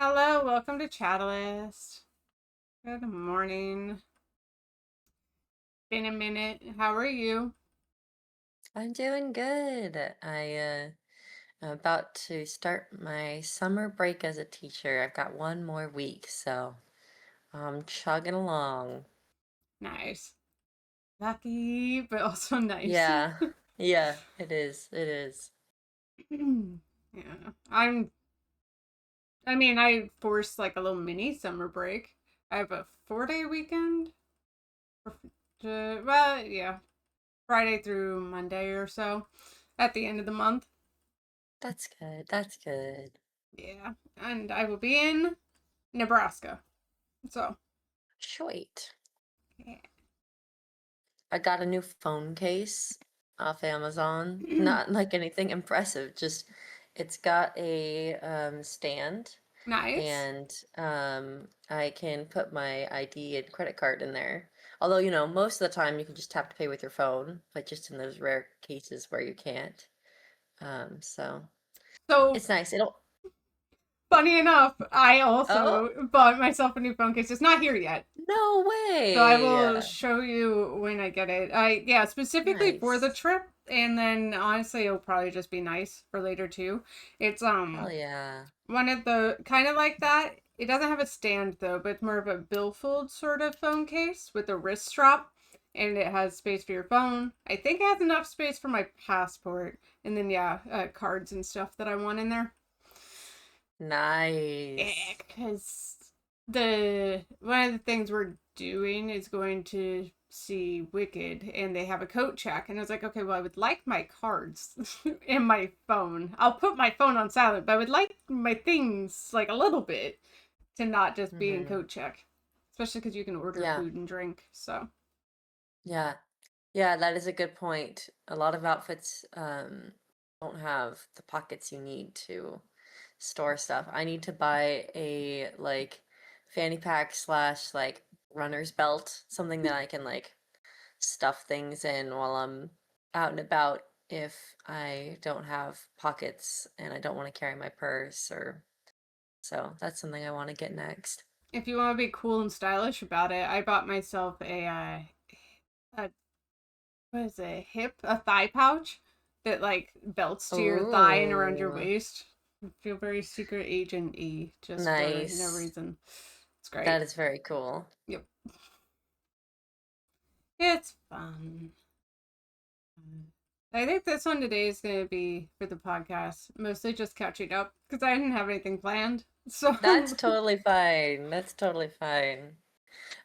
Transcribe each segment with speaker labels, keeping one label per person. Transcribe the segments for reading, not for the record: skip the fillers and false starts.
Speaker 1: Hello, welcome to Chattalyst. Good morning. Been a minute. How are you?
Speaker 2: I'm doing good. I'm about to start my summer break as a teacher. I've got one more week, so I'm chugging along.
Speaker 1: Nice. Lucky, but also nice.
Speaker 2: Yeah, yeah, it is. It is.
Speaker 1: Yeah. I forced like a little mini summer break. I have a 4-day weekend. Well, yeah. Friday through Monday or so at the end of the month.
Speaker 2: That's good. That's good.
Speaker 1: Yeah. And I will be in Nebraska. So,
Speaker 2: Sweet.
Speaker 1: yeah.
Speaker 2: I got a new phone case off Amazon. Not like anything impressive, just it's got a stand
Speaker 1: Nice.
Speaker 2: and I can put my ID and credit card in there. Although, most of the time you can just tap to pay with your phone, but just in those rare cases where you can't. So
Speaker 1: So
Speaker 2: it's nice. It'll,
Speaker 1: funny enough, I
Speaker 2: oh,
Speaker 1: also bought myself a new phone case. It's not here yet.
Speaker 2: no
Speaker 1: So I
Speaker 2: way.
Speaker 1: will show you when I get it. Yeah, specifically for the
Speaker 2: Nice.
Speaker 1: trip, and then honestly it'll probably just be nice for later too. It's
Speaker 2: Hell yeah.
Speaker 1: one of the kind of like that. It doesn't have a stand though, but it's more of a billfold sort of phone case with a wrist strap, and it has space for your phone. I think it has enough space for my passport, and then yeah, cards and stuff that I want in there. Yeah,
Speaker 2: Nice.
Speaker 1: because the one of the things we're doing is going to see Wicked, and they have a coat check, and I was like, okay, well, I would like my cards in my phone. I'll put my phone on silent, but I would like my things like a little bit to not just be in
Speaker 2: Hmm.
Speaker 1: coat check, especially because you can order
Speaker 2: Yeah.
Speaker 1: food and drink. So
Speaker 2: Yeah. Yeah, that is a good point. A lot of outfits don't have the pockets you need to store stuff. I need to buy a like fanny pack slash like runner's belt, something that I can like stuff things in while I'm out and about if I don't have pockets and I don't want to carry my purse or so that's something I want to get next.
Speaker 1: if you want to be cool and stylish about it, I bought myself a what is it, a thigh pouch that like belts to your thigh and around your
Speaker 2: Oh,
Speaker 1: waist. I feel very secret agent y just for no
Speaker 2: nice.
Speaker 1: reason. It's great.
Speaker 2: That is very cool.
Speaker 1: Yep. It's fun. I think this one today is going to be for the podcast, mostly just catching up because I didn't have anything planned. So,
Speaker 2: That's totally fine. That's totally fine.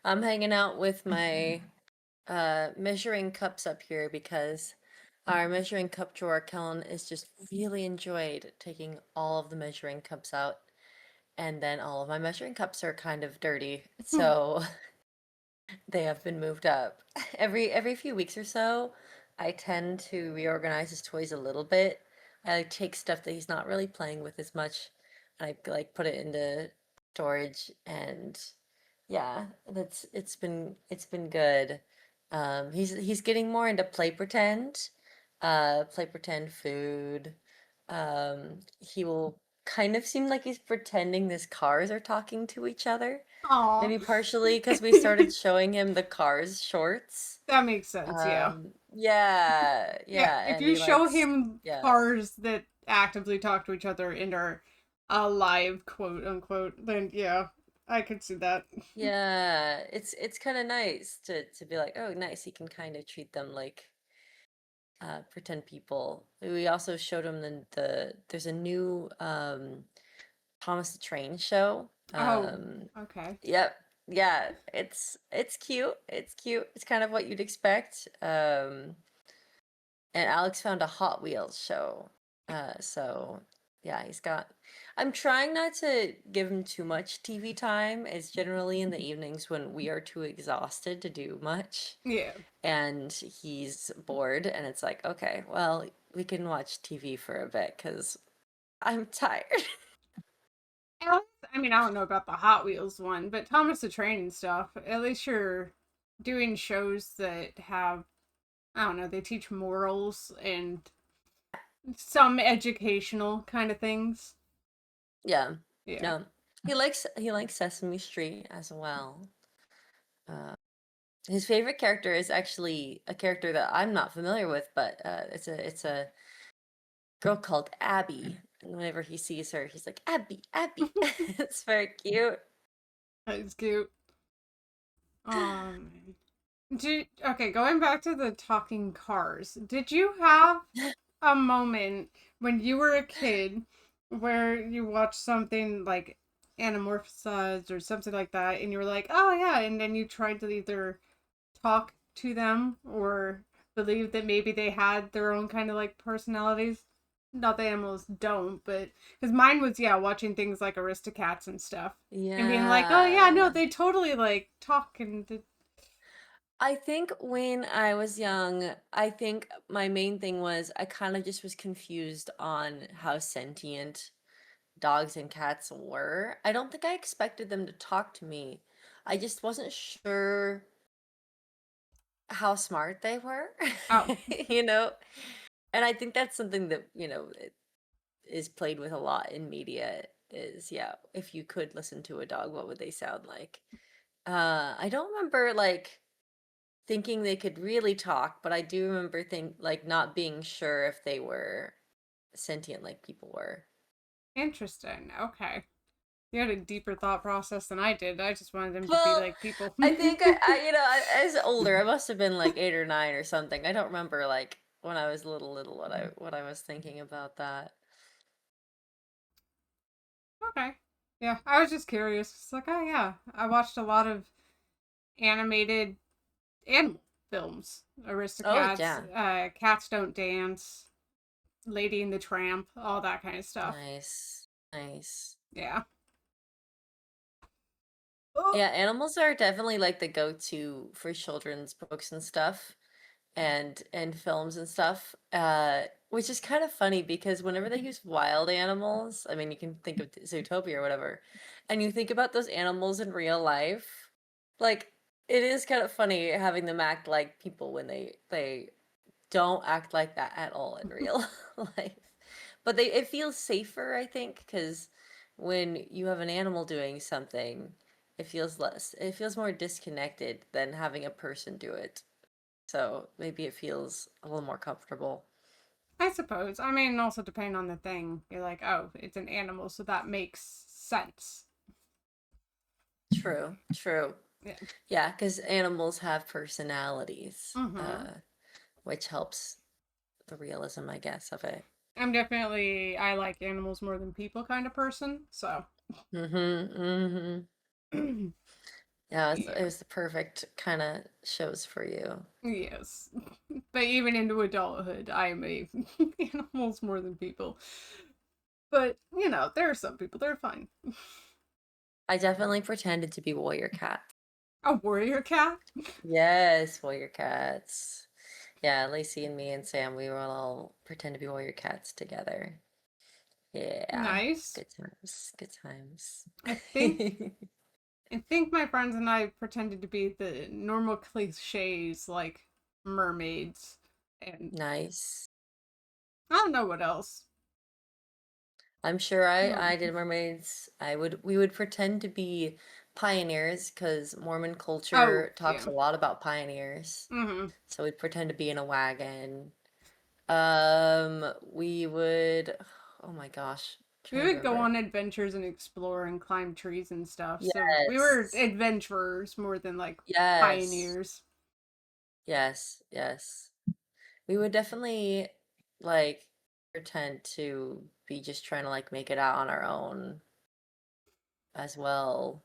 Speaker 2: I'm hanging out with my measuring cups up here because our measuring cup drawer, Kellen, is just really enjoyed taking all of the measuring cups out, and then all of my measuring cups are kind of dirty, so they have been moved up. Every few weeks or so, I tend to reorganize his toys a little bit. I like, take stuff that he's not really playing with as much, and I like put it into storage, and yeah, that's it's been good. He's getting more into play pretend food. He will kind of seem like he's pretending these cars are talking to each other.
Speaker 1: aw.
Speaker 2: Maybe partially because we started showing him the Cars shorts.
Speaker 1: That makes sense, yeah.
Speaker 2: Yeah,
Speaker 1: Yeah,
Speaker 2: yeah,
Speaker 1: if
Speaker 2: and
Speaker 1: you
Speaker 2: he
Speaker 1: show
Speaker 2: likes,
Speaker 1: him
Speaker 2: yeah,
Speaker 1: cars that actively talk to each other and are alive, quote unquote, then yeah, I could see that.
Speaker 2: yeah. It's kind of nice to be like, oh, nice. He can kind of treat them like pretend people. We also showed him there's a new Thomas the Train show.
Speaker 1: Oh, okay.
Speaker 2: Yep. Yeah, it's cute. It's cute. It's kind of what you'd expect. And Alex found a Hot Wheels show. So yeah, he's got. I'm trying not to give him too much TV time. It's generally in the evenings when we are too exhausted to do much,
Speaker 1: Yeah.
Speaker 2: and he's bored, and it's like, okay, well, we can watch TV for a bit because I'm tired.
Speaker 1: I don't know about the Hot Wheels one, but Thomas the Train and stuff. At least you're doing shows that have, I don't know, they teach morals and some educational kind of things.
Speaker 2: Yeah.
Speaker 1: Yeah.
Speaker 2: No. He likes Sesame Street as well. Uh, his favorite character is actually a character that I'm not familiar with, but it's a girl called Abby. And whenever he sees her, he's like, Abby, Abby. It's very cute.
Speaker 1: That's cute. Okay, going back to the talking cars, did you have a moment when you were a kid where you watched something like Anamorphosized or something like that, and you were like, oh yeah, and then you tried to either talk to them or believe that maybe they had their own kind of like personalities? Not that animals don't, but because mine was, yeah, watching things like Aristocats and stuff and being like, oh yeah, no,
Speaker 2: Yeah.
Speaker 1: they totally like talk
Speaker 2: I think when I was young, I think my main thing was I kind of just was confused on how sentient dogs and cats were. I don't think I expected them to talk to me. I just wasn't sure how smart they were,
Speaker 1: oh,
Speaker 2: you know? And I think that's something that, is played with a lot in media is, yeah, if you could listen to a dog, what would they sound like? I don't remember like thinking they could really talk, but I do remember like not being sure if they were sentient like people were.
Speaker 1: interesting. Okay. You had a deeper thought process than I did. I just wanted them to be
Speaker 2: Well,
Speaker 1: like people.
Speaker 2: I think as older, I must have been like 8 or 9 or something. I don't remember like when I was little what I was thinking about that.
Speaker 1: Okay. Yeah, I was just curious. It's like, oh yeah, I watched a lot of animated animal films.
Speaker 2: Oh
Speaker 1: Aristocats,
Speaker 2: yeah,
Speaker 1: Cats Don't Dance, Lady and the Tramp, all that kind of stuff.
Speaker 2: nice, nice.
Speaker 1: Yeah. Oh.
Speaker 2: Yeah, animals are definitely like the go-to for children's books and stuff. And films and stuff, which is kind of funny because whenever they use wild animals, I mean, you can think of Zootopia or whatever, and you think about those animals in real life, like it is kind of funny having them act like people when they don't act like that at all in real life. But it feels safer, I think, because when you have an animal doing something, it feels more disconnected than having a person do it. So maybe it feels a little more comfortable.
Speaker 1: I suppose. I mean, also depending on the thing, you're like, oh, it's an animal, so that makes sense.
Speaker 2: True, true.
Speaker 1: Yeah.
Speaker 2: Yeah, because animals have personalities,
Speaker 1: Mm-hmm.
Speaker 2: which helps the realism, I guess, of it.
Speaker 1: I like animals more than people kind of person, so.
Speaker 2: Mm-hmm, mm-hmm. Yeah, it
Speaker 1: Yeah.
Speaker 2: was the perfect kind of shows for you.
Speaker 1: Yes. But even into adulthood, I am a animals more than people. But, there are some people, they're fine.
Speaker 2: I definitely pretended to be warrior cat.
Speaker 1: A warrior cat?
Speaker 2: Yes, warrior cats. Yeah, Lacey and me and Sam, we will all pretend to be warrior cats together. Yeah,
Speaker 1: Nice.
Speaker 2: good times, good times.
Speaker 1: I think I think my friends and I pretended to be the normal cliches like mermaids and
Speaker 2: Nice.
Speaker 1: I don't know what else.
Speaker 2: I'm sure
Speaker 1: No.
Speaker 2: I did mermaids. We would pretend to be pioneers because Mormon
Speaker 1: Oh,
Speaker 2: culture talks
Speaker 1: yeah.
Speaker 2: a lot about pioneers.
Speaker 1: Mm-hmm.
Speaker 2: So we'd pretend to be in a wagon. We would, oh my gosh, I'm
Speaker 1: We
Speaker 2: trying to
Speaker 1: would go
Speaker 2: remember.
Speaker 1: on adventures and explore and climb trees and stuff. So we were
Speaker 2: Yes.
Speaker 1: adventurers more than like
Speaker 2: Yes.
Speaker 1: pioneers.
Speaker 2: Yes. Yes. We would definitely like pretend to be just trying to like make it out on our own as well.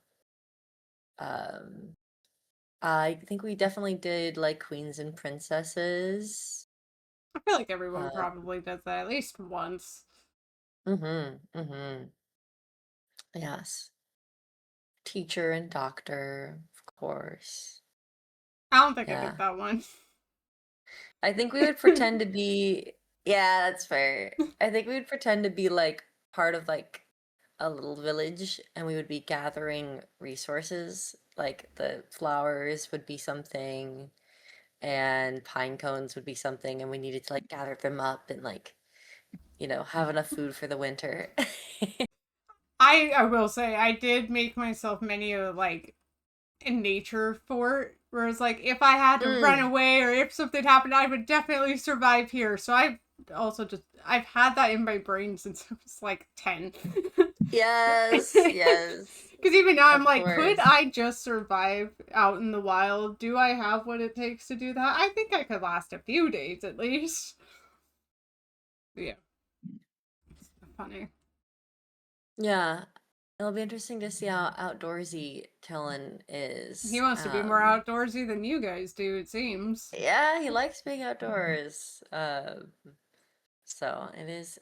Speaker 2: Um I think we definitely did like queens and princesses.
Speaker 1: I feel like everyone
Speaker 2: Uh,
Speaker 1: probably does that at least once.
Speaker 2: mm-hmm. Yes. Teacher and doctor, of course.
Speaker 1: I don't think I did
Speaker 2: Yeah.
Speaker 1: that one.
Speaker 2: I think we would pretend to be, yeah, that's fair. I think we would pretend to be like part of like a little village and we would be gathering resources. Like the flowers would be something and pine cones would be something and we needed to like gather them up and like have enough food for the winter.
Speaker 1: I will say I did make myself many of like in nature fort where it's like if I had to run
Speaker 2: Mm,
Speaker 1: away or if something happened, I would definitely survive here. So I've had that in my brain since I was like 10.
Speaker 2: yes, yes,
Speaker 1: Because even now I'm
Speaker 2: of
Speaker 1: like, could
Speaker 2: course.
Speaker 1: I just survive out in the wild? Do I have what it takes to do that? I think I could last a few days at least. Yeah, it's funny.
Speaker 2: Yeah, it'll be interesting to see how outdoorsy Kellen
Speaker 1: He
Speaker 2: is.
Speaker 1: wants to be more outdoorsy than you guys do, it seems.
Speaker 2: Yeah, he likes being outdoors. So it is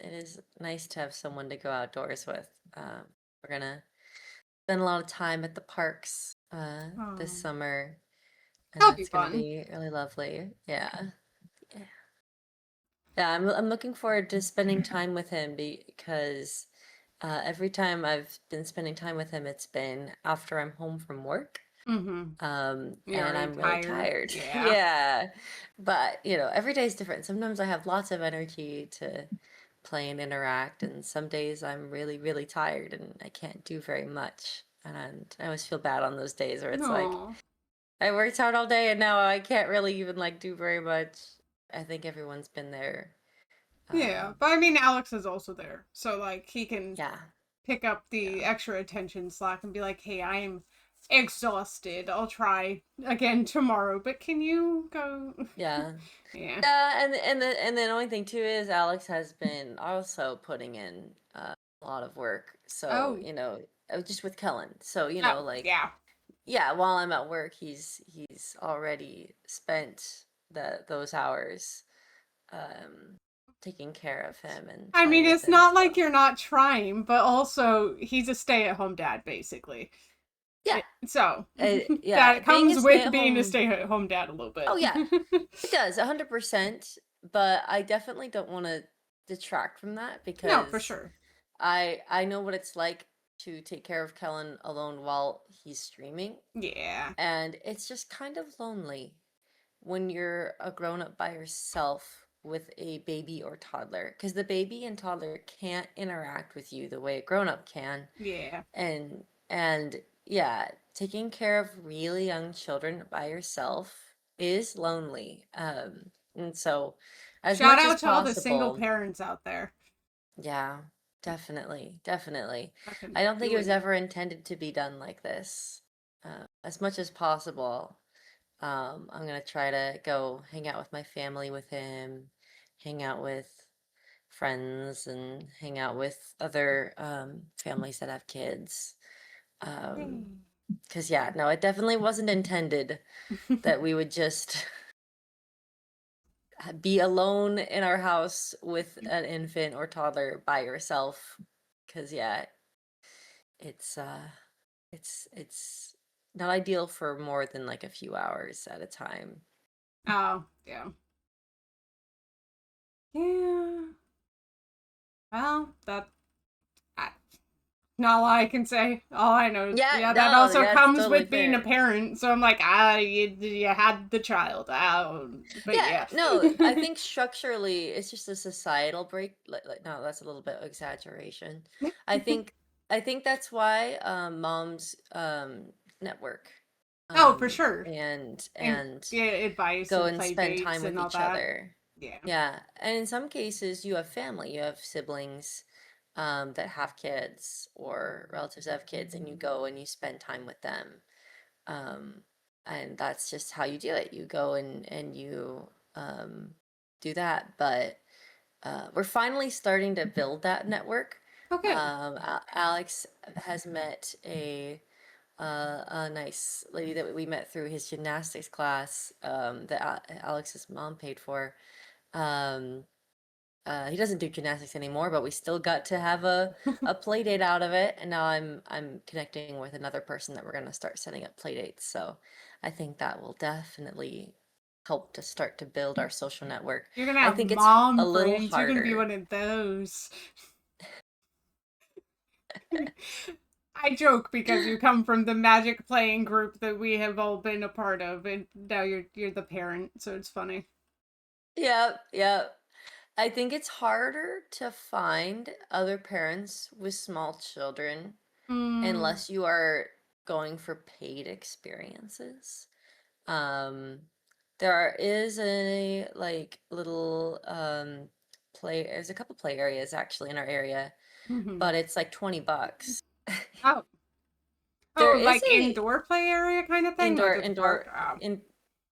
Speaker 2: nice to have someone to go outdoors with. We're gonna spend a lot of time at the parks this
Speaker 1: Oh,
Speaker 2: summer, and
Speaker 1: that'll be
Speaker 2: that's gonna
Speaker 1: fun.
Speaker 2: be really lovely. Yeah. Yeah. Yeah, I'm looking forward to spending time with him because every time I've been spending time with him, it's been after I'm home from work.
Speaker 1: Mm-hmm. You're
Speaker 2: And
Speaker 1: already
Speaker 2: I'm really
Speaker 1: tired.
Speaker 2: tired.
Speaker 1: Yeah.
Speaker 2: Yeah. But, every day is different. Sometimes I have lots of energy to play and interact, and some days I'm really, really tired and I can't do very much. And I always feel bad on those days where it's like
Speaker 1: No.
Speaker 2: I worked hard all day and now I can't really even like do very much. I think everyone's been there.
Speaker 1: Yeah,
Speaker 2: Um,
Speaker 1: but I mean, Alex is also there, so like he can
Speaker 2: yeah.
Speaker 1: pick up
Speaker 2: Yeah.
Speaker 1: the extra attention slack and be like, "Hey, I'm exhausted. I'll try again tomorrow, but can you go?"
Speaker 2: Yeah.
Speaker 1: Yeah.
Speaker 2: Yeah, and the only thing too is Alex has been also putting in a lot of work. So,
Speaker 1: Oh.
Speaker 2: just with Kellen. So,
Speaker 1: Oh,
Speaker 2: like
Speaker 1: yeah.
Speaker 2: yeah, while I'm at work, he's already spent those hours um taking care of him and
Speaker 1: I mean,
Speaker 2: playing with
Speaker 1: it's
Speaker 2: him.
Speaker 1: not
Speaker 2: So,
Speaker 1: like you're not trying, but also he's a stay-at-home dad, basically.
Speaker 2: yeah.
Speaker 1: So
Speaker 2: Yeah,
Speaker 1: that
Speaker 2: being a
Speaker 1: comes with being a
Speaker 2: stay-at-home.
Speaker 1: stay-at-home dad a little
Speaker 2: Oh
Speaker 1: bit.
Speaker 2: yeah, it does 100%, but I definitely don't want to detract from that
Speaker 1: No, for
Speaker 2: because
Speaker 1: sure.
Speaker 2: I know what it's like to take care of Kellen alone while he's streaming,
Speaker 1: Yeah.
Speaker 2: and it's just kind of lonely when you're a grown up by yourself with a baby or toddler, because the baby and toddler can't interact with you the way a grown up can,
Speaker 1: Yeah.
Speaker 2: and yeah, taking care of really young children by yourself is lonely. And so, as
Speaker 1: Shout
Speaker 2: much as
Speaker 1: out to all the single
Speaker 2: possible.
Speaker 1: parents out there.
Speaker 2: Yeah, definitely, definitely.
Speaker 1: I
Speaker 2: I
Speaker 1: couldn't
Speaker 2: don't think it
Speaker 1: do
Speaker 2: was
Speaker 1: it.
Speaker 2: ever intended to be done like this. As much as possible, I'm gonna try to go hang out with my family with him, hang out with friends, and hang out with other families that have kids. Um,
Speaker 1: Yay.
Speaker 2: 'Cause yeah, no, it definitely wasn't intended that we would just be alone in our house with an infant or toddler by yourself. 'Cause yeah, it's it's not ideal for more than like a few hours at a time.
Speaker 1: Oh, yeah. Yeah. Well, I, not a lot I can say. All I know is,
Speaker 2: Yeah,
Speaker 1: yeah, that
Speaker 2: no,
Speaker 1: also
Speaker 2: that's
Speaker 1: comes
Speaker 2: totally
Speaker 1: with being a
Speaker 2: fair.
Speaker 1: parent. So I'm like, you had the child. But
Speaker 2: Yeah,
Speaker 1: yeah.
Speaker 2: no, I think structurally it's just a societal break. No, that's a little bit of exaggeration. I think I think that's why moms network
Speaker 1: Oh, for sure. And
Speaker 2: and
Speaker 1: yeah, advice
Speaker 2: go
Speaker 1: and
Speaker 2: and
Speaker 1: play
Speaker 2: spend time
Speaker 1: dates
Speaker 2: with
Speaker 1: and all
Speaker 2: each
Speaker 1: that.
Speaker 2: other.
Speaker 1: Yeah.
Speaker 2: Yeah, and in some cases you have family, you have siblings that have kids or relatives that have kids, and you go and you spend time with them. Um, and that's just how you do it. You go and you um, do that. But we're finally starting to build that network.
Speaker 1: Oh, good.
Speaker 2: Alex has met a nice lady that we met through his gymnastics class that Alex's mom paid for. Um, he doesn't do gymnastics anymore, but we still got to have a play date out of it. And now I'm connecting with another person that we're gonna start setting up play dates. So I think that will definitely help to start to build our social network.
Speaker 1: You're gonna
Speaker 2: I
Speaker 1: have
Speaker 2: think it's a
Speaker 1: mom
Speaker 2: little
Speaker 1: friends. You're gonna be
Speaker 2: harder.
Speaker 1: one of those. I joke because you come from the magic playing group that we have all been a part of, and now you're the parent, so it's funny.
Speaker 2: Yep, yep. I think it's harder to find other parents with small children
Speaker 1: Mm.
Speaker 2: unless you are going for paid experiences. Um, there is a like little play. There's a couple play areas actually in our area,
Speaker 1: Hmm.
Speaker 2: but it's like $20.
Speaker 1: Oh,
Speaker 2: There
Speaker 1: oh,
Speaker 2: is
Speaker 1: like
Speaker 2: a
Speaker 1: indoor play area kind of thing, like
Speaker 2: indoor
Speaker 1: at the park.
Speaker 2: indoor
Speaker 1: Oh,
Speaker 2: in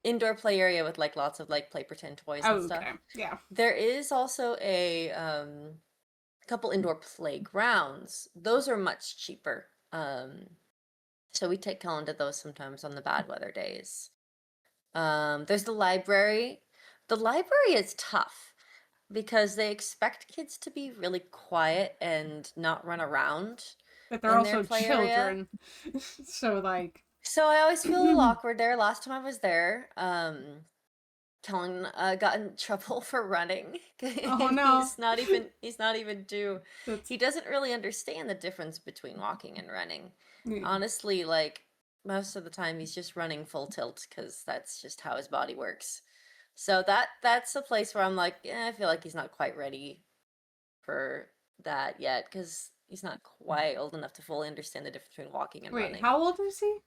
Speaker 2: indoor play area with like lots of like play pretend toys
Speaker 1: oh
Speaker 2: and stuff.
Speaker 1: okay, yeah.
Speaker 2: There is also a couple indoor playgrounds. Those are much cheaper. So we take Kellen to those sometimes on the bad weather days. There's the library. The library is tough because they expect kids to be really quiet and not run around
Speaker 1: But they're
Speaker 2: in their
Speaker 1: also
Speaker 2: play area.
Speaker 1: children, so like,
Speaker 2: So I always feel a little awkward there. Last time I was there, Kellen got in trouble for running.
Speaker 1: oh
Speaker 2: And
Speaker 1: no,
Speaker 2: he's not even due.
Speaker 1: that's
Speaker 2: He doesn't really understand the difference between walking and running.
Speaker 1: yeah.
Speaker 2: Honestly, like most of the time he's just running full tilt because that's just how his body works. So that's a place where I'm like, I feel like he's not quite ready for that yet because he's not quite old enough to fully understand the difference between walking and
Speaker 1: Wait,
Speaker 2: running.
Speaker 1: how old is he?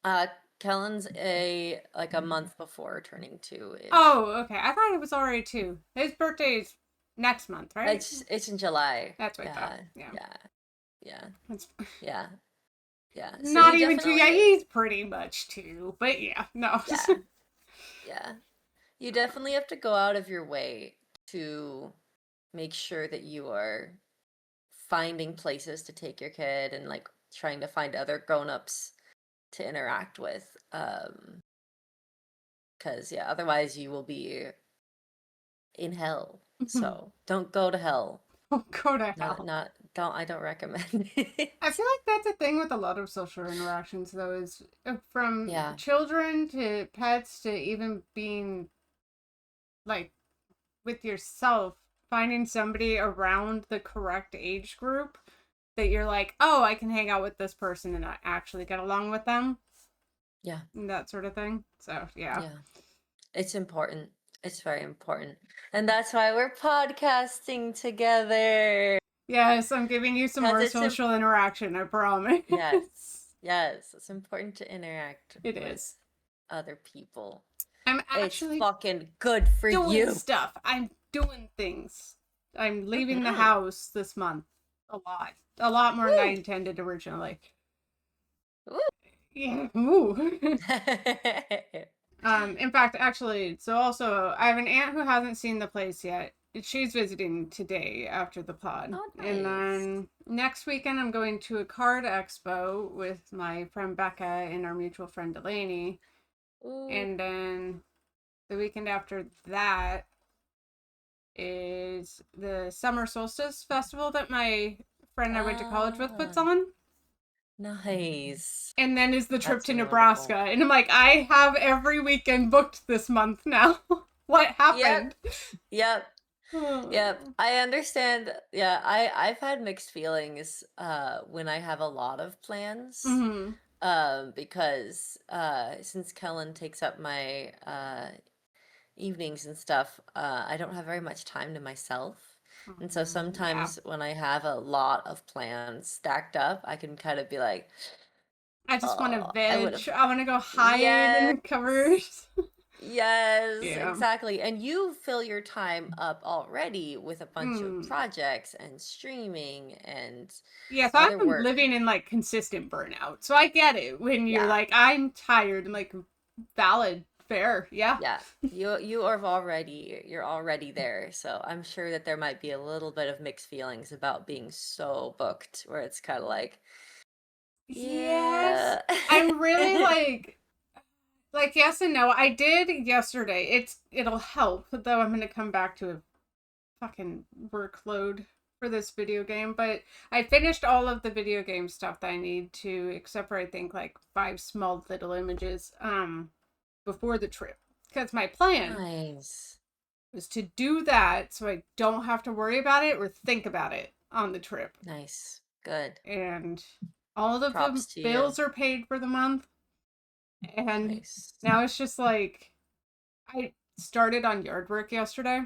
Speaker 2: Uh, Kellen's a month before turning 2-ish.
Speaker 1: Oh, okay. I thought it was already 2. His birthday's next month, right?
Speaker 2: It's in July.
Speaker 1: That's what I thought.
Speaker 2: Yeah,
Speaker 1: Yeah.
Speaker 2: yeah, yeah,
Speaker 1: That's
Speaker 2: yeah, yeah. So
Speaker 1: not
Speaker 2: you
Speaker 1: even 2. Yeah,
Speaker 2: definitely,
Speaker 1: he's pretty much 2. But yeah, no.
Speaker 2: yeah, yeah. You definitely have to go out of your way to make sure that you are finding places to take your kid and like trying to find other grown-ups to interact with. Because yeah, otherwise you will be in hell. So don't go to hell.
Speaker 1: Oh, go to
Speaker 2: Not
Speaker 1: hell.
Speaker 2: not don't I don't recommend it.
Speaker 1: I feel like that's a thing with a lot of social interactions, though, is from
Speaker 2: Yeah.
Speaker 1: children to pets to even being like with yourself, finding somebody around the correct age group that you're like, oh, I can hang out with this person and I actually get along with them,
Speaker 2: Yeah.
Speaker 1: and that sort of thing. So, yeah.
Speaker 2: Yeah. It's important. It's very important. And that's why we're podcasting together.
Speaker 1: Yes, I'm giving you some
Speaker 2: Because
Speaker 1: more
Speaker 2: it's
Speaker 1: social interaction, I promise.
Speaker 2: yes. Yes. It's important to interact
Speaker 1: It
Speaker 2: with
Speaker 1: is.
Speaker 2: other people.
Speaker 1: I'm
Speaker 2: It's
Speaker 1: actually
Speaker 2: fucking good for
Speaker 1: doing
Speaker 2: you.
Speaker 1: stuff. I'm doing things. I'm leaving the
Speaker 2: Mhm.
Speaker 1: house this month. A lot. A lot more than I
Speaker 2: Woo.
Speaker 1: intended originally.
Speaker 2: Woo.
Speaker 1: Yeah. Ooh. In fact, actually, so also, I have an aunt who hasn't seen the place yet. She's visiting today after the pod.
Speaker 2: Oh,
Speaker 1: And
Speaker 2: nice.
Speaker 1: then next weekend, I'm going to a card expo with my friend Becca and our mutual friend Delaney.
Speaker 2: Ooh.
Speaker 1: And then the weekend after that is the Summer Solstice Festival that my friend I went to college with puts
Speaker 2: Ah,
Speaker 1: on.
Speaker 2: nice.
Speaker 1: And then is the trip
Speaker 2: That's
Speaker 1: to
Speaker 2: wonderful.
Speaker 1: Nebraska. And I'm like, I have every weekend booked this month now. What
Speaker 2: Yep.
Speaker 1: happened?
Speaker 2: Yep. Yep. I understand. Yeah, I've had mixed feelings when I have a lot of plans.
Speaker 1: Mm-hmm.
Speaker 2: Because since Kellen takes up my evenings and stuff, I don't have very much time to myself. And so
Speaker 1: Yeah.
Speaker 2: sometimes when I have a lot of plans stacked up, I can kind of be like,
Speaker 1: I just want to
Speaker 2: oh, I would
Speaker 1: veg.
Speaker 2: have.
Speaker 1: I want to go hide in
Speaker 2: Yes,
Speaker 1: the covers.
Speaker 2: yes,
Speaker 1: Yeah.
Speaker 2: exactly. And you fill your time up already with a bunch of
Speaker 1: Hmm.
Speaker 2: projects and streaming and
Speaker 1: Yeah, so
Speaker 2: other
Speaker 1: I'm
Speaker 2: work.
Speaker 1: living in like consistent burnout. So I get it when you're
Speaker 2: Yeah.
Speaker 1: like, I'm tired. I'm like, valid, fair. Yeah.
Speaker 2: Yeah, you're already there. So I'm sure that there might be a little bit of mixed feelings about being so booked where it's kind of
Speaker 1: Yes.
Speaker 2: yeah.
Speaker 1: I'm really like yes and no. I did yesterday. It'll help though. I'm gonna come back to a fucking workload for this video game, but I finished all of the video game stuff that I need to, except for I think like 5 small little images before the trip. Because my plan
Speaker 2: Nice.
Speaker 1: was to do that so I don't have to worry about it or think about it on the trip.
Speaker 2: Nice. Good.
Speaker 1: And all of the
Speaker 2: Props to you.
Speaker 1: bills are paid for the month. And
Speaker 2: Nice.
Speaker 1: now it's just like I started on yard work yesterday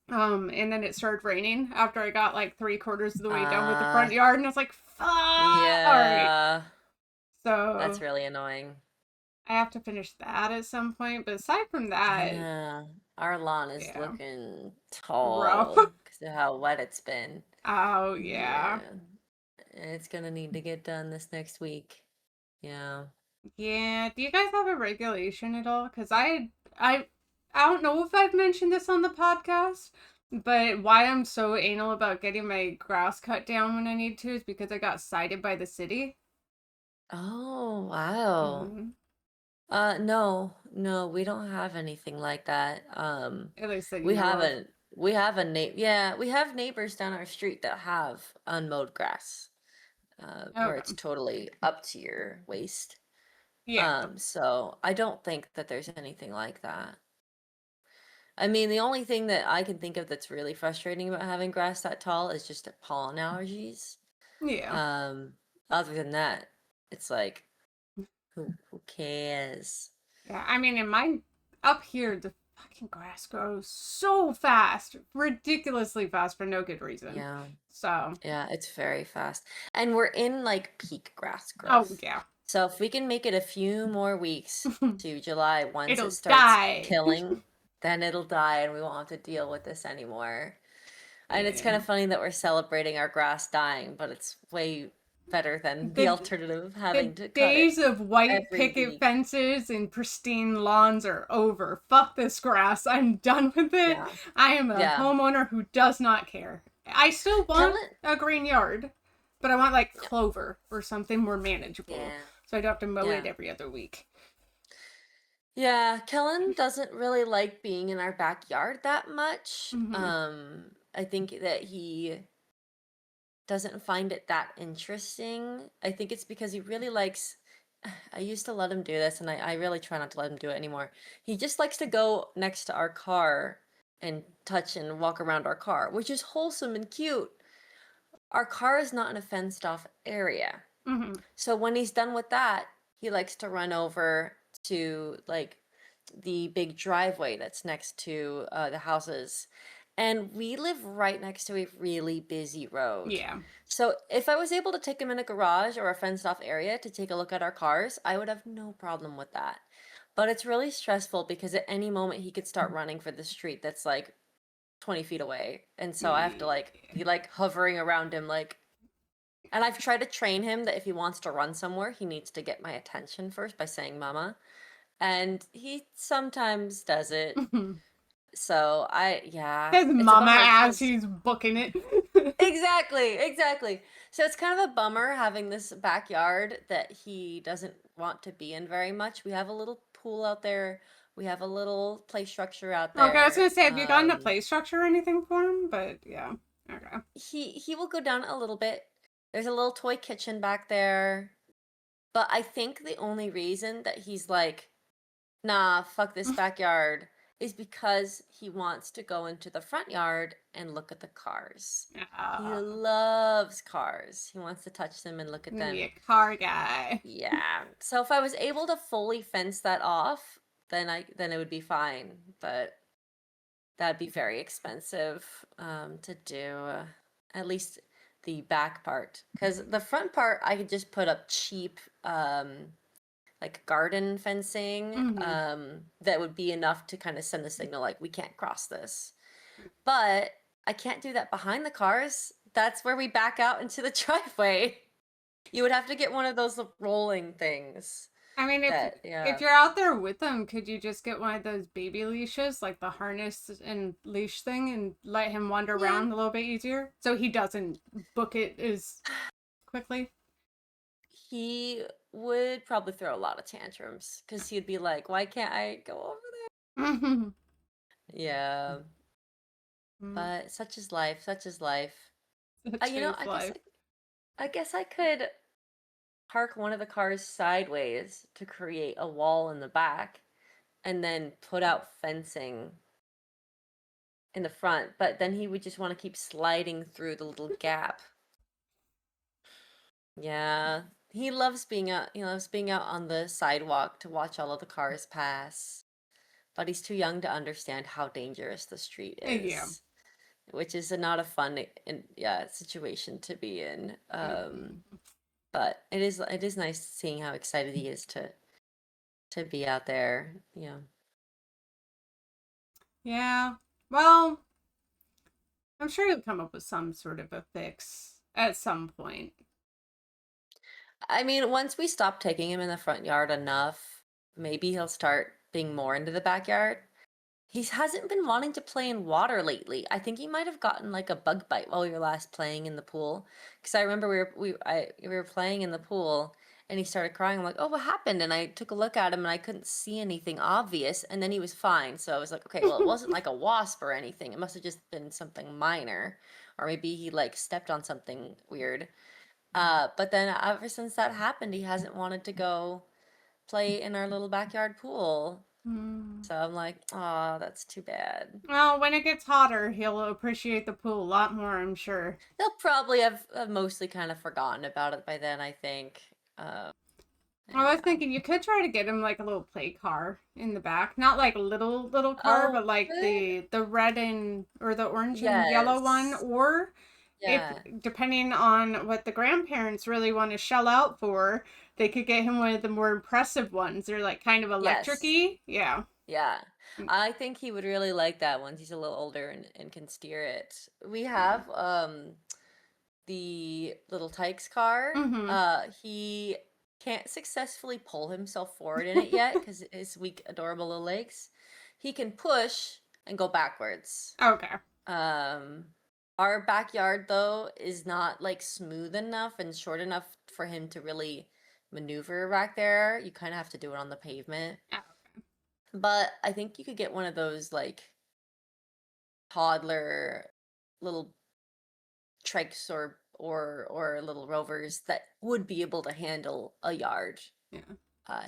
Speaker 1: And then it started raining after I got like 3/4 of the way done with the
Speaker 2: Uh,
Speaker 1: front yard, and I was like, "Fuck!" All right,
Speaker 2: yeah, that's
Speaker 1: so
Speaker 2: really annoying.
Speaker 1: I have to finish that at some point. But aside from that,
Speaker 2: Yeah, our lawn is
Speaker 1: yeah,
Speaker 2: looking
Speaker 1: rough.
Speaker 2: tall because of how wet it's been.
Speaker 1: Oh yeah,
Speaker 2: Yeah, it's gonna need to get done this next week. Yeah.
Speaker 1: yeah. Do you guys have a regulation at all? Because I don't know if I've mentioned this on the podcast, but why I'm so anal about getting my grass cut down when I need to is because I got cited by the city.
Speaker 2: Oh, wow.
Speaker 1: Mm-hmm.
Speaker 2: No, no, we don't have anything like that.
Speaker 1: At least that you
Speaker 2: We
Speaker 1: know of.
Speaker 2: haven't. We have a yeah, we have neighbors down our street that have unmowed grass, where it's
Speaker 1: Okay.
Speaker 2: totally up to your waist.
Speaker 1: Yeah.
Speaker 2: So I don't think that there's anything like that. I mean, the only thing that I can think of that's really frustrating about having grass that tall is just pollen allergies.
Speaker 1: Yeah.
Speaker 2: Um, Other than that, it's like, who cares?
Speaker 1: Yeah. I mean, in my up here, the fucking grass grows so fast, ridiculously fast for no good reason.
Speaker 2: Yeah.
Speaker 1: So,
Speaker 2: Yeah, it's very fast. And we're in like peak grass
Speaker 1: oh
Speaker 2: growth.
Speaker 1: yeah,
Speaker 2: So if we can make it a few more weeks to July, once it
Speaker 1: it'll
Speaker 2: starts
Speaker 1: die.
Speaker 2: killing, then it'll die and we won't have to deal with this anymore. And it's
Speaker 1: Yeah.
Speaker 2: kind of funny that we're celebrating our grass dying, but it's way better than the
Speaker 1: The
Speaker 2: alternative of
Speaker 1: the
Speaker 2: having to cut it
Speaker 1: days of white
Speaker 2: every
Speaker 1: picket
Speaker 2: week.
Speaker 1: fences and pristine lawns are over. Fuck this grass. I'm done with it.
Speaker 2: Yeah.
Speaker 1: I am a
Speaker 2: Yeah.
Speaker 1: homeowner who does not care. I still want
Speaker 2: Kellen,
Speaker 1: a green yard, but I want like
Speaker 2: yeah.
Speaker 1: clover or something more manageable
Speaker 2: Yeah.
Speaker 1: so I don't have to mow it
Speaker 2: Yeah.
Speaker 1: every other week.
Speaker 2: Yeah, Kellen doesn't really like being in our backyard that much.
Speaker 1: Mm-hmm.
Speaker 2: I think that he doesn't find it that interesting. I think it's because he really likes. I used to let him do this, and I really try not to let him do it anymore. He just likes to go next to our car and touch and walk around our car, which is wholesome and cute. Our car is not in a fenced off area.
Speaker 1: Mm-hmm.
Speaker 2: So when he's done with that, he likes to run over to like the big driveway that's next to the houses. And we live right next to a really busy road.
Speaker 1: Yeah.
Speaker 2: So if I was able to take him in a garage or a fenced off area to take a look at our cars, I would have no problem with that. But it's really stressful because at any moment he could start running for the street that's like 20 feet away. And so I have to like
Speaker 1: Yeah.
Speaker 2: be like hovering around him like, and I've tried to train him that if he wants to run somewhere, he needs to get my attention first by saying mama. And he sometimes does it. So yeah,
Speaker 1: His
Speaker 2: it's a
Speaker 1: mama
Speaker 2: bummer
Speaker 1: as
Speaker 2: because
Speaker 1: he's booking it.
Speaker 2: exactly. So it's kind of a bummer having this backyard that he doesn't want to be in very much. We have a little pool out there. We have a little play structure out
Speaker 1: Okay, I was gonna
Speaker 2: there.
Speaker 1: say, have you gotten a play structure or anything for him? But yeah. Okay.
Speaker 2: He will go down a little bit. There's a little toy kitchen back there. But I think the only reason that he's like, nah, fuck this backyard, is because he wants to go into the front yard and look at the cars. He
Speaker 1: Uh,
Speaker 2: loves cars. He wants to touch them and look at
Speaker 1: be a
Speaker 2: them.
Speaker 1: car guy.
Speaker 2: Yeah. So if I was able to fully fence that off, then it would be fine. But that'd be very expensive to do. At least the back part, because the front part I could just put up cheap like garden fencing
Speaker 1: Mm-hmm.
Speaker 2: that would be enough to kind of send the signal like we can't cross this. But I can't do that behind the cars. That's where we back out into the driveway. You would have to get one of those rolling things.
Speaker 1: I mean,
Speaker 2: That yeah.
Speaker 1: if you're out there with them, could you just get one of those baby leashes, like the harness and leash thing, and let him wander
Speaker 2: Yeah.
Speaker 1: around a little bit easier, so he doesn't book it as quickly?
Speaker 2: He would probably throw a lot of tantrums because he'd be like, "Why can't I go over
Speaker 1: Mm-hmm.
Speaker 2: there?" Yeah, but such is life. Such is life.
Speaker 1: Such
Speaker 2: You know,
Speaker 1: is life.
Speaker 2: I guess I could park one of the cars sideways to create a wall in the back and then put out fencing in the front, but then he would just want to keep sliding through the little gap. Yeah. He loves being out on the sidewalk to watch all of the cars pass. But he's too young to understand how dangerous the street
Speaker 1: Yeah.
Speaker 2: is. which is not a fun yeah situation to be in.
Speaker 1: Mm-mm.
Speaker 2: But it is nice seeing how excited he is to be out there. Yeah.
Speaker 1: Yeah. Well, I'm sure he'll come up with some sort of a fix at some point.
Speaker 2: I mean, once we stop taking him in the front yard enough, maybe he'll start being more into the backyard. He hasn't been wanting to play in water lately. I think he might have gotten like a bug bite while we were last playing in the pool. Because I remember we were playing in the pool and he started crying. I'm like, oh, what happened? And I took a look at him and I couldn't see anything obvious. And then he was fine. So I was like, okay, well, it wasn't like a wasp or anything. It must have just been something minor, or maybe he like stepped on something weird. But then ever since that happened, he hasn't wanted to go play in our little backyard pool.
Speaker 1: Hmm.
Speaker 2: So I'm like, oh, that's too bad.
Speaker 1: Well, when it gets hotter, he'll appreciate the pool a lot more, I'm sure.
Speaker 2: They'll probably have mostly kind of forgotten about it by then, I think. Um,
Speaker 1: I was
Speaker 2: yeah.
Speaker 1: thinking you could try to get him like a little play car in the back, not like a little car,
Speaker 2: Oh,
Speaker 1: but like
Speaker 2: good.
Speaker 1: the red and or the orange and yellow one,
Speaker 2: Yes.
Speaker 1: or if
Speaker 2: Yeah.
Speaker 1: depending on what the grandparents really want to shell out for, they could get him one of the more impressive ones. They're like kind of
Speaker 2: Yes.
Speaker 1: electric-y. Yeah.
Speaker 2: Yeah. I think he would really like that once he's a little older and can steer it. We
Speaker 1: Yeah.
Speaker 2: have the little Tykes car.
Speaker 1: Mm-hmm.
Speaker 2: He can't successfully pull himself forward in it yet because his weak, adorable little legs. He can push and go backwards.
Speaker 1: Okay.
Speaker 2: Um, our backyard though is not like smooth enough and short enough for him to really maneuver back there. You kind of have to do it on the pavement.
Speaker 1: Oh,
Speaker 2: But I think you could get one of those like toddler little trikes or little rovers that would be able to handle a yard.
Speaker 1: yeah.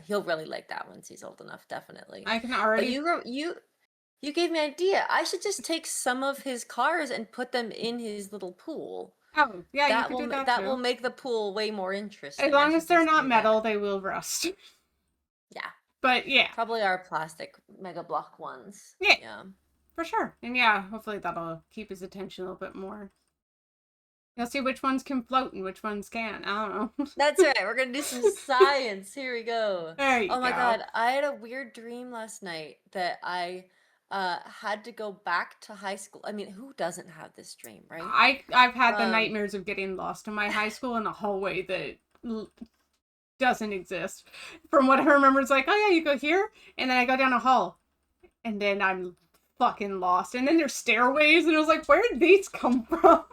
Speaker 2: He'll really like that once he's old enough, definitely.
Speaker 1: I can
Speaker 2: But
Speaker 1: already.
Speaker 2: you gave me an idea. I should just take some of his cars and put them in his little pool.
Speaker 1: Oh, yeah, you
Speaker 2: That
Speaker 1: could do
Speaker 2: will
Speaker 1: that
Speaker 2: that will
Speaker 1: too.
Speaker 2: make the pool way more
Speaker 1: As
Speaker 2: interesting. I
Speaker 1: long as
Speaker 2: should
Speaker 1: they're
Speaker 2: just
Speaker 1: not
Speaker 2: do that.
Speaker 1: metal, they will rust.
Speaker 2: Yeah,
Speaker 1: But yeah.
Speaker 2: probably our plastic Mega Block ones.
Speaker 1: Yeah,
Speaker 2: Yeah.
Speaker 1: for sure. And yeah, hopefully that'll keep his attention a little bit more. You'll see which ones can float and which ones can't. I don't know.
Speaker 2: That's right. We're gonna do some science. Here we go.
Speaker 1: There you
Speaker 2: Oh my
Speaker 1: go.
Speaker 2: God, I had a weird dream last night that I had to go back to high school. I mean, who doesn't have this dream, right?
Speaker 1: I've had the
Speaker 2: Um,
Speaker 1: nightmares of getting lost in my high school in a hallway that doesn't exist. From what I remember, it's like, oh yeah, you go here, and then I go down a hall, and then I'm fucking lost. And then there's stairways, and I was like, where did these come from?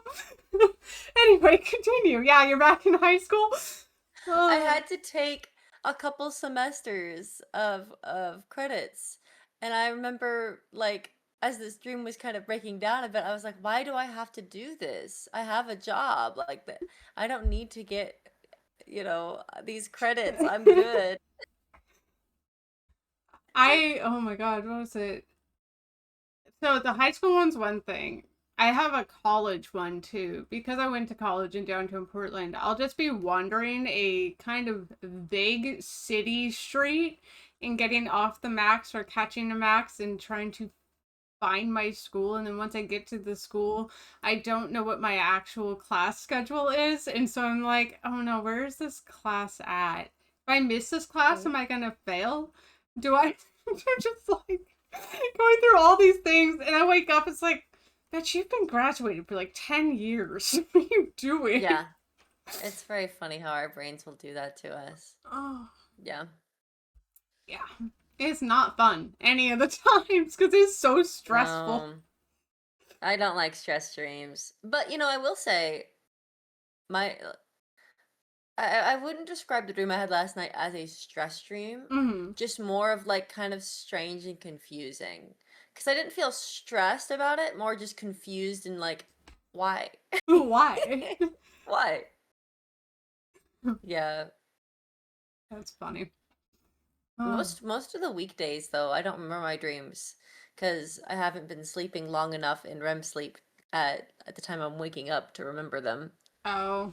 Speaker 1: Anyway, continue. Yeah, you're back in high school.
Speaker 2: I
Speaker 1: Oh.
Speaker 2: had to take a couple semesters of credits, and I remember like as this dream was kind of breaking down a bit, I was like, why do I have to do this? I have a job. Like that, I don't need to get, these credits. I'm good.
Speaker 1: Oh my god, what was it? So the high school one's one thing. I have a college one too because I went to college in downtown Portland. I'll just be wandering a kind of vague city street and getting off the max or catching a max and trying to find my school. And then once I get to the school, I don't know what my actual class schedule is. And so I'm like, oh no, where is this class at? If I miss this class,
Speaker 2: Mm.
Speaker 1: am I going to fail? Do I? I'm just like going through all these things. And I wake up, it's like, bitch, you've been graduated for like 10 years. What are you doing?
Speaker 2: Yeah, it's very funny how our brains will do that to us.
Speaker 1: Oh,
Speaker 2: Yeah.
Speaker 1: yeah. It's not fun any of the times because it's so stressful.
Speaker 2: I don't like stress dreams. But I will say my I wouldn't describe the dream I had last night as a stress dream,
Speaker 1: Mm-hmm.
Speaker 2: just more of like kind of strange and confusing. Because I didn't feel stressed about it, more just confused and like, why?
Speaker 1: Why?
Speaker 2: Why? Yeah.
Speaker 1: That's funny. Oh.
Speaker 2: Most of the weekdays though, I don't remember my dreams because I haven't been sleeping long enough in REM sleep at the time I'm waking up to remember them.
Speaker 1: Oh.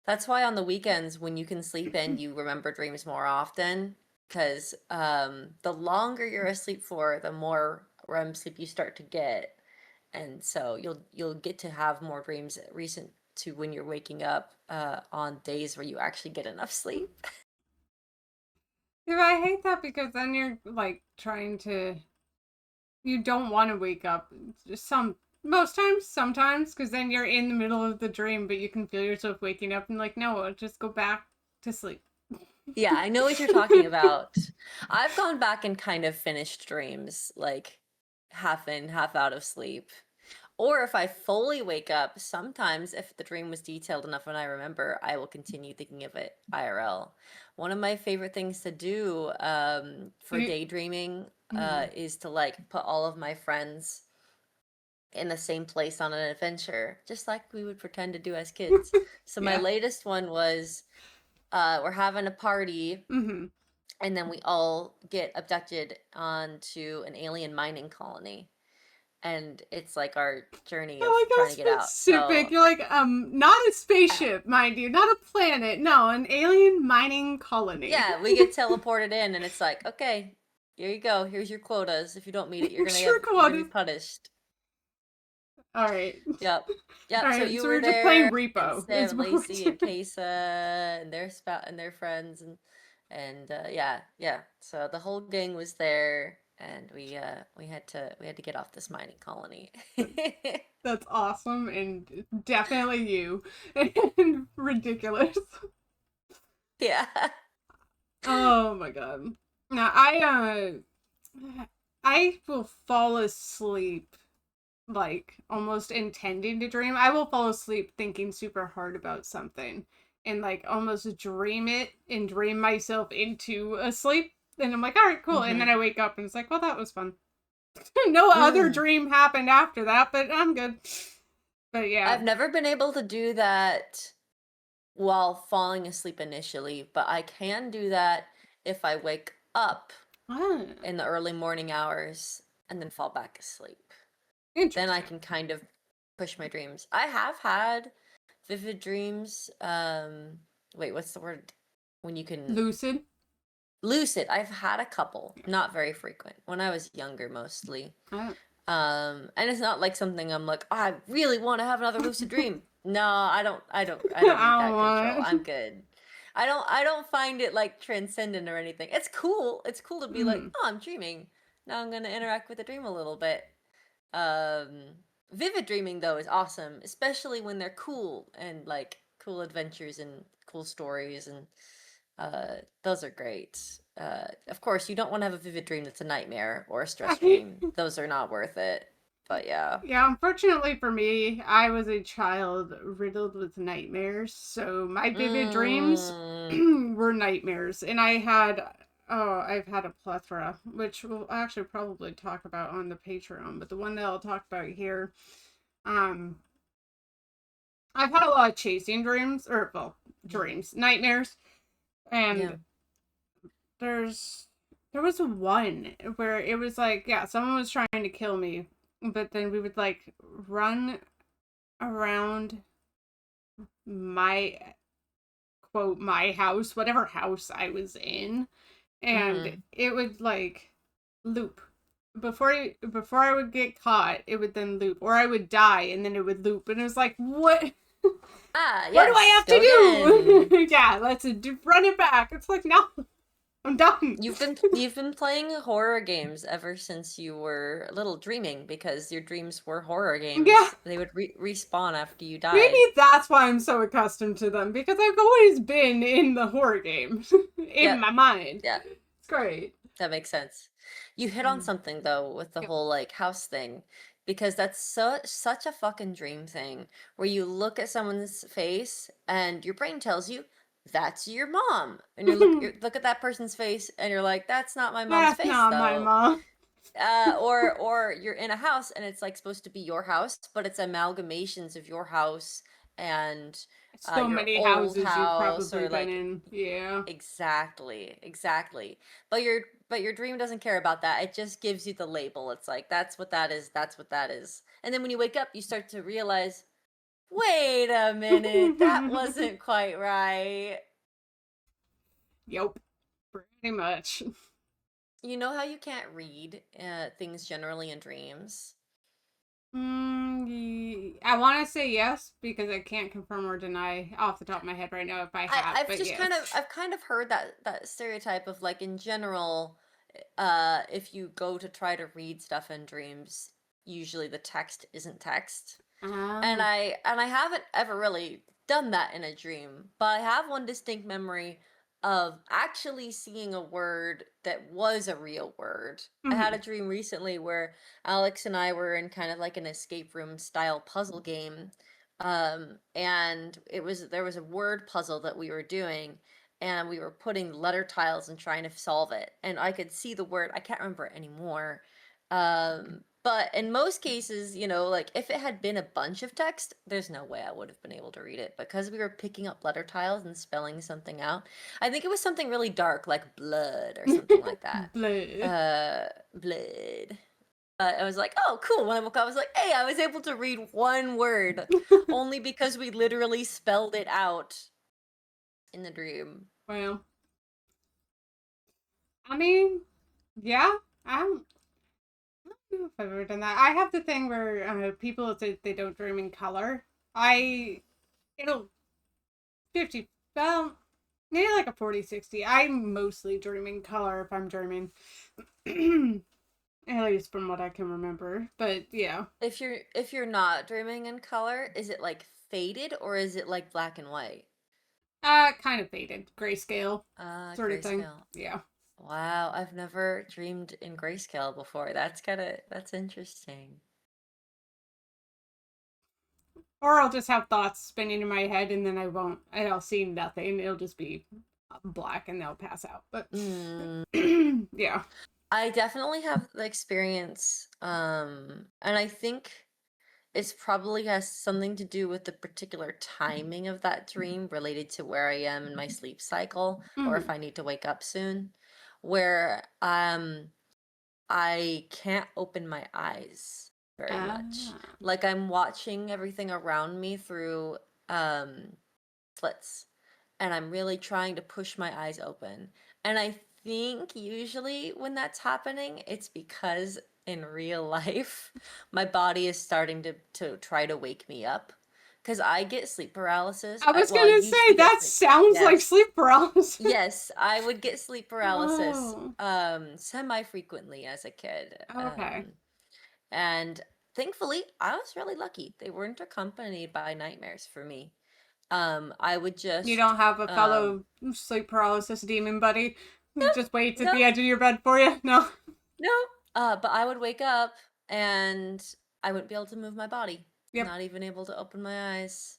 Speaker 2: That's why on the weekends when you can sleep in, you remember dreams more often. Because the longer you're asleep for, the more REM sleep you start to get. and so you'll get to have more dreams recent to when you're waking up on days where you actually get enough sleep.
Speaker 1: Yeah, I hate that because then you're like trying to. You don't want to wake up. Just most times, sometimes, because then you're in the middle of the dream, but you can feel yourself waking up and like, no, just go back to sleep.
Speaker 2: Yeah, I know what you're talking about. I've gone back and kind of finished dreams, like half in, half out of sleep. Or if I fully wake up, sometimes if the dream was detailed enough and I remember, I will continue thinking of it IRL. One of my favorite things to do for daydreaming is to like put all of my friends in the same place on an adventure, just like we would pretend to do as kids. So my
Speaker 1: Yeah.
Speaker 2: latest one was we're having a party
Speaker 1: Mm-hmm.
Speaker 2: and then we all get abducted onto an alien mining colony. And it's like our journey
Speaker 1: I
Speaker 2: of
Speaker 1: like
Speaker 2: trying
Speaker 1: how
Speaker 2: to get out.
Speaker 1: specific.
Speaker 2: So,
Speaker 1: You're like, not a spaceship, mind you, not a planet. No, an alien mining colony.
Speaker 2: yeah, we get teleported in, and it's like, okay, here you go. Here's your quotas. If you don't meet it,
Speaker 1: Sure,
Speaker 2: you're gonna be
Speaker 1: quotas.
Speaker 2: punished.
Speaker 1: All right.
Speaker 2: Yep,
Speaker 1: All
Speaker 2: yep. So
Speaker 1: right.
Speaker 2: you
Speaker 1: So
Speaker 2: were
Speaker 1: we're just playing
Speaker 2: there, and
Speaker 1: repo. Is
Speaker 2: Sam,
Speaker 1: what we're
Speaker 2: Lacey, and
Speaker 1: doing.
Speaker 2: Kesa, and their friends, and yeah, yeah. So the whole gang was there, and we had to get off this mining colony.
Speaker 1: That's awesome and definitely you. And ridiculous.
Speaker 2: Yeah.
Speaker 1: Oh my god. Now I will fall asleep like almost intending to dream. I will fall asleep thinking super hard about something and like almost dream it and dream myself into a sleep. And I'm like, all right, cool. And then
Speaker 2: Mm-hmm.
Speaker 1: I wake up and it's like, well, that was fun. No other
Speaker 2: Mm.
Speaker 1: dream happened after that, but I'm good. But yeah.
Speaker 2: I've never been able to do that while falling asleep initially, but I can do that if I wake up
Speaker 1: Ah,
Speaker 2: in the early morning hours and then fall back asleep. Then I
Speaker 1: interesting.
Speaker 2: can kind of push my dreams. I have had vivid dreams. Wait, what's the word? When you can
Speaker 1: Lucid.
Speaker 2: lucid. I've had a couple, not very frequent. When I was younger, mostly.
Speaker 1: Ah.
Speaker 2: And it's not like something I'm like, oh, I really want to have another lucid dream. No, I don't need
Speaker 1: I don't
Speaker 2: that control.
Speaker 1: want
Speaker 2: I'm good. I don't find it like transcendent or anything. It's cool. It's cool to
Speaker 1: it.
Speaker 2: be like, oh, I'm dreaming. Now I'm gonna interact with the dream a little bit. Um, Vivid dreaming though is awesome, especially when they're cool and like cool adventures and cool stories and those are great. Of course, you don't want to have a vivid dream that's a nightmare or a stress dream. Those are not worth it. But yeah.
Speaker 1: Yeah, unfortunately for me, I was a child riddled with nightmares. So my vivid dreams
Speaker 2: Mm,
Speaker 1: were nightmares. And I've had a plethora, which we'll actually probably talk about on the Patreon. But the one that I'll talk about here, um, I've had a lot of chasing dreams, or, well, dreams, nightmares.
Speaker 2: yeah.
Speaker 1: And there was one where it was like, yeah, someone was trying to kill me, but then we would like run around my quote my house, whatever house I was in, and
Speaker 2: Mm.
Speaker 1: it would like loop. Before I would get caught, it would then loop, or I would die and then it would loop, and it was like, what?
Speaker 2: Ah,
Speaker 1: What do I
Speaker 2: yes.
Speaker 1: have
Speaker 2: Go
Speaker 1: to
Speaker 2: again.
Speaker 1: do? Yeah, run it back. It's like, no, I'm done.
Speaker 2: You've been playing horror games ever since you were little dreaming because your dreams were horror
Speaker 1: Yeah,
Speaker 2: games. They would respawn after you
Speaker 1: maybe
Speaker 2: died.
Speaker 1: that's why I'm so accustomed to them, because I've always been in the horror game in
Speaker 2: Yep.
Speaker 1: my mind.
Speaker 2: Yeah.
Speaker 1: It's great.
Speaker 2: That makes sense. You hit on something though with the
Speaker 1: Yep.
Speaker 2: whole like house thing because that's such a fucking dream thing where you look at someone's face and your brain tells you that's your mom and you look at that person's face and you're like that's not my mom's
Speaker 1: That's
Speaker 2: face
Speaker 1: not my
Speaker 2: though.
Speaker 1: mom.
Speaker 2: Or you're in a house and it's like supposed to be your house but it's amalgamations of your house and
Speaker 1: So
Speaker 2: your
Speaker 1: many
Speaker 2: old
Speaker 1: houses you've
Speaker 2: house
Speaker 1: probably
Speaker 2: or
Speaker 1: been
Speaker 2: like
Speaker 1: in. Yeah.
Speaker 2: exactly, exactly. But your dream doesn't care about that. It just gives you the label. It's like that's what that is, that's what that is. And then when you wake up, you start to realize, wait a minute, that wasn't quite right.
Speaker 1: Yep. Pretty much.
Speaker 2: You know how you can't read things generally in dreams?
Speaker 1: I want to say yes because I can't confirm or deny off the top of my head right now if I have,
Speaker 2: I've
Speaker 1: but
Speaker 2: just
Speaker 1: yes.
Speaker 2: I've kind of heard that stereotype of like in general, if you go to try to read stuff in dreams, usually the text isn't text. And
Speaker 1: Oh.
Speaker 2: I haven't ever really done that in a dream, but I have one distinct memory of actually seeing a word that was a real word. I had
Speaker 1: Hmm.
Speaker 2: a dream recently where Alex and I were in kind of like an escape room style puzzle game. And there was a word puzzle that we were doing, and we were putting letter tiles and trying to solve it. And I could see the word, I can't remember it anymore. But in most cases, like if it had been a bunch of text, there's no way I would have been able to read it because we were picking up letter tiles and spelling something out. I think it was something really dark, like blood or something like that.
Speaker 1: Bleh.
Speaker 2: Blood. I was like, oh, cool. When I woke up, I was like, hey, I was able to read one word only because we literally spelled it out in the dream.
Speaker 1: Well, I mean, yeah, I don't know if I've ever done that. I have the thing where people say they don't dream in color. It'll 50, well, maybe like a 40-60. I mostly dream in color if I'm dreaming. At least from what I can remember. But yeah.
Speaker 2: If you're not dreaming in color, is it like faded or is it like black and white?
Speaker 1: Kind of faded. Grayscale sort of thing.
Speaker 2: Grayscale.
Speaker 1: Yeah.
Speaker 2: Wow, I've never dreamed in grayscale before. That's interesting.
Speaker 1: Or I'll just have thoughts spinning in my head and then I'll see nothing. It'll just be black and they'll pass out. But
Speaker 2: Mm.
Speaker 1: yeah.
Speaker 2: I definitely have the experience, and I think it's probably has something to do with the particular timing of that dream related to where I am in my sleep cycle, or if
Speaker 1: Mm-hmm.
Speaker 2: I need to wake up soon, where I can't open my eyes very much.
Speaker 1: Ah.
Speaker 2: Like I'm watching everything around me through um slits, and I'm really trying to push my eyes open. And I think usually when that's happening, it's because in real life, my body is starting to try to wake me up. Because I get sleep paralysis.
Speaker 1: I was
Speaker 2: I
Speaker 1: gonna say
Speaker 2: usually get
Speaker 1: that
Speaker 2: sleep.
Speaker 1: sounds like
Speaker 2: Yes.
Speaker 1: sleep paralysis.
Speaker 2: Yes, I would get sleep paralysis
Speaker 1: Oh.
Speaker 2: semi-frequently as a kid.
Speaker 1: Okay.
Speaker 2: And thankfully, I was really lucky. They weren't accompanied by nightmares for me. I would
Speaker 1: You
Speaker 2: just
Speaker 1: don't have a
Speaker 2: um
Speaker 1: fellow sleep paralysis demon buddy who
Speaker 2: no,
Speaker 1: just waits at
Speaker 2: no,
Speaker 1: the edge of your bed for you? No.
Speaker 2: no. But I would wake up and I wouldn't be able to move my body,
Speaker 1: Yep.
Speaker 2: not even able to open my eyes.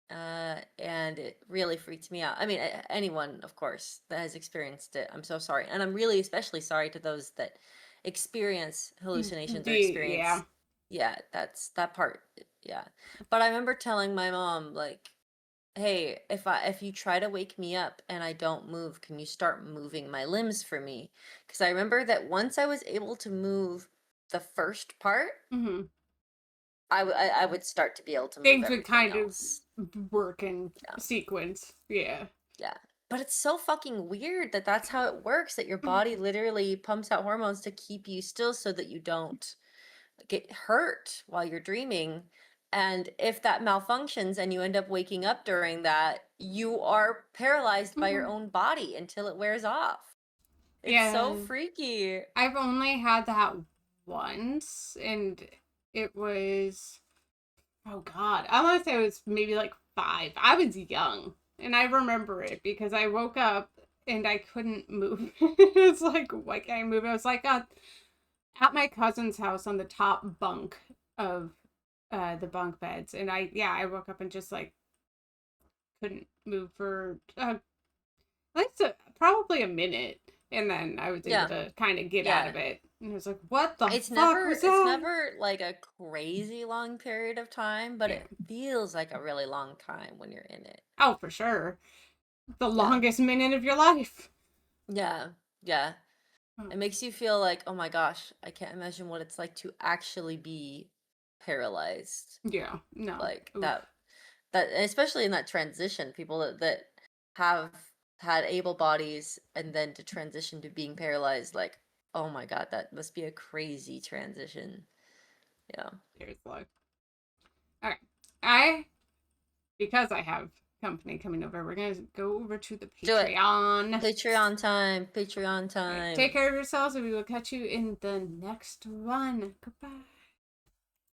Speaker 2: And it really freaked me out. I mean, anyone, of course, that has experienced it, I'm so sorry. And I'm really especially sorry to those that experience hallucinations or
Speaker 1: Yeah.
Speaker 2: experience, yeah, that's that part. Yeah. But I remember telling my mom, like, hey, if you try to wake me up and I don't move, can you start moving my limbs for me? Because I remember that once I was able to move the first part,
Speaker 1: Mm-hmm.
Speaker 2: I would start to be able to move
Speaker 1: Things would
Speaker 2: everything
Speaker 1: kind of
Speaker 2: else.
Speaker 1: work in
Speaker 2: Yeah,
Speaker 1: sequence. Yeah.
Speaker 2: yeah. But it's so fucking weird that that's how it works, that your body literally pumps out hormones to keep you still so that you don't get hurt while you're dreaming. And if that malfunctions and you end up waking up during that, you are paralyzed by your
Speaker 1: Mhm.
Speaker 2: own body until it wears off. It's so
Speaker 1: Yeah.
Speaker 2: freaky.
Speaker 1: I've only had that once, and it was, oh God, I want to say it was maybe like 5. I was young, and I remember it because I woke up and I couldn't move. It's like, why can't I move? I was like at my cousin's house on the top bunk of the bunk beds, and I woke up and just like couldn't move for like probably a minute, and then I was able
Speaker 2: Yeah,
Speaker 1: to kind of get out
Speaker 2: yeah.
Speaker 1: of it. And I was like, "What the
Speaker 2: It's
Speaker 1: fuck
Speaker 2: never
Speaker 1: was
Speaker 2: it's
Speaker 1: that?"
Speaker 2: never like a crazy long period of time, but
Speaker 1: Yeah.
Speaker 2: it feels like a really long time when you're in it.
Speaker 1: Oh, for sure. The
Speaker 2: Yeah.
Speaker 1: longest minute of your life.
Speaker 2: Yeah. Yeah.
Speaker 1: Oh,
Speaker 2: It makes you feel like, oh my gosh, I can't imagine what it's like to actually be paralyzed.
Speaker 1: yeah. No.
Speaker 2: Like
Speaker 1: Oof.
Speaker 2: that especially in that transition, people that have had able bodies and then to transition to being paralyzed, like, oh my God, that must be a crazy transition. Yeah.
Speaker 1: Here's luck. All right. Because I have company coming over, we're going to go over to the
Speaker 2: Do it.
Speaker 1: Patreon.
Speaker 2: Patreon time. Patreon
Speaker 1: All right,
Speaker 2: time.
Speaker 1: take care of yourselves, and we will catch you in the next one. Goodbye.